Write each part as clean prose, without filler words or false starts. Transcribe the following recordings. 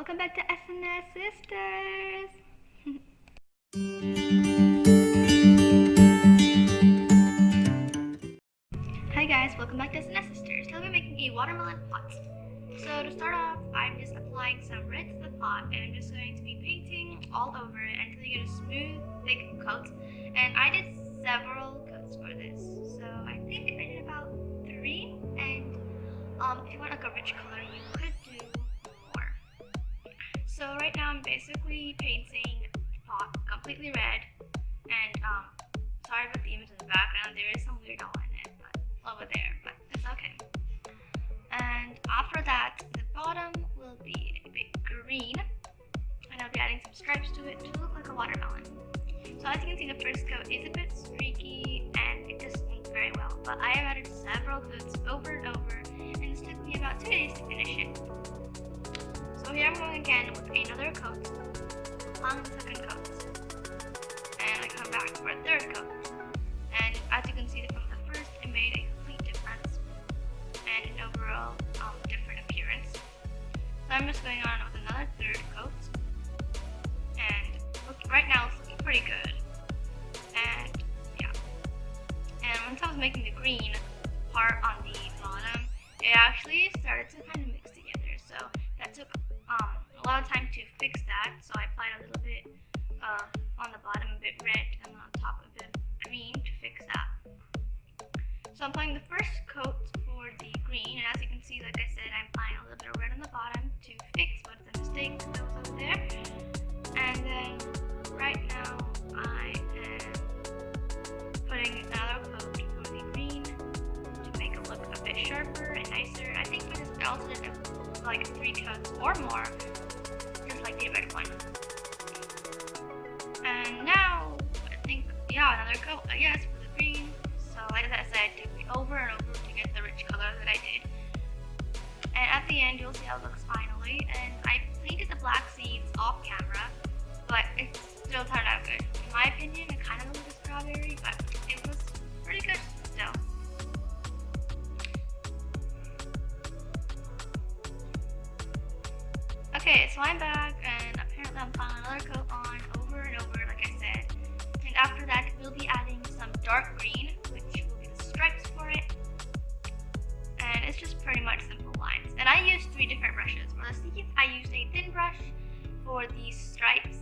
Welcome back to SNS Sisters! Hi guys, welcome back to SNS Sisters. Today we're making a watermelon pot. So to start off, I'm just applying some red to the pot and I'm just going to be painting all over it until you get a smooth, thick coat. And I did several coats for this. So I think I did about 3, and if you want like a rich color, you could do more. So right now I'm basically painting the pot completely red, and sorry about the image in the background, there is some weird hole in it, but over there, but it's okay. And after that, the bottom will be a bit green, and I'll be adding some stripes to it to look like a watermelon. So as you can see, the first coat is a bit streaky and it just won't very well, but I have added several coats over and over, and it took me about 2 days to finish it. So here I'm going again with another coat, applying the second coat, and I come back for a third coat. And as you can see from the first, it made a complete difference and an overall different appearance. So I'm just going on with another third coat, and right now it's looking pretty good. And yeah, and once I was making the green part on the bottom, it actually started to kind of mix together. So that took a lot of time to fix that. So I applied a little bit on the bottom, a bit red, and on top a bit green to fix that. So I'm applying the first coat for the green, and as you can see, like I said, I'm applying a little bit of red on the bottom to fix what's the mistake that was over there. And then right now I am putting another coat for the green to make it look a bit sharper and nicer. I think for this I also did like 3 coats or more, just like the red one. And now I think, yeah, another coat, I guess, for the green. So like I said, it took me over and over to get the rich color that I did. And at the end, you'll see how it looks finally. And I painted the black seeds off camera, but it still turned out good. In my opinion, it kind of looked like a strawberry, but it was pretty good still. Okay, so I'm back, and apparently I'm applying another coat on over and over, like I said. And after that, we'll be adding some dark green, which will be the stripes for it. And it's just pretty much simple lines. And I used 3 different brushes. For the seeds, I used a thin brush. For the stripes,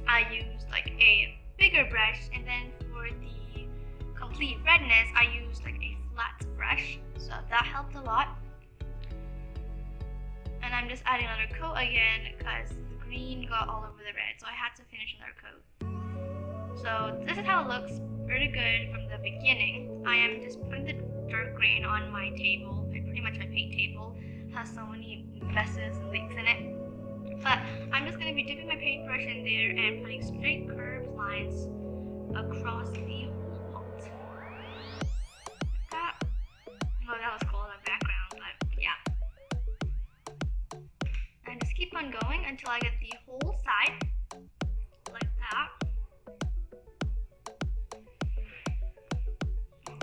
I used like a bigger brush. And then for the complete redness, I used like a flat brush. So that helped a lot. And I'm just adding another coat again because the green got all over the red, so I had to finish another coat. So this is how it looks, pretty good from the beginning. I am just putting the dark green on my table. Pretty much my paint table has so many messes and leaks in it. But I'm just going to be dipping my paintbrush in there and putting straight curved lines across the whole pot. Like that. Oh, that was cool in the background, but yeah. And just keep on going until I get the whole side, like that.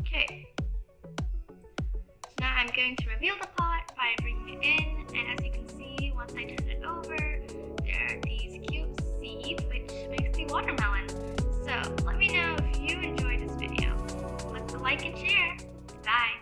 Okay. So now I'm going to reveal the pot by bringing it in, and as you can see, once I turn it over, there are these cute seeds, which makes the watermelon. So let me know if you enjoyed this video. Let's like and share. Bye.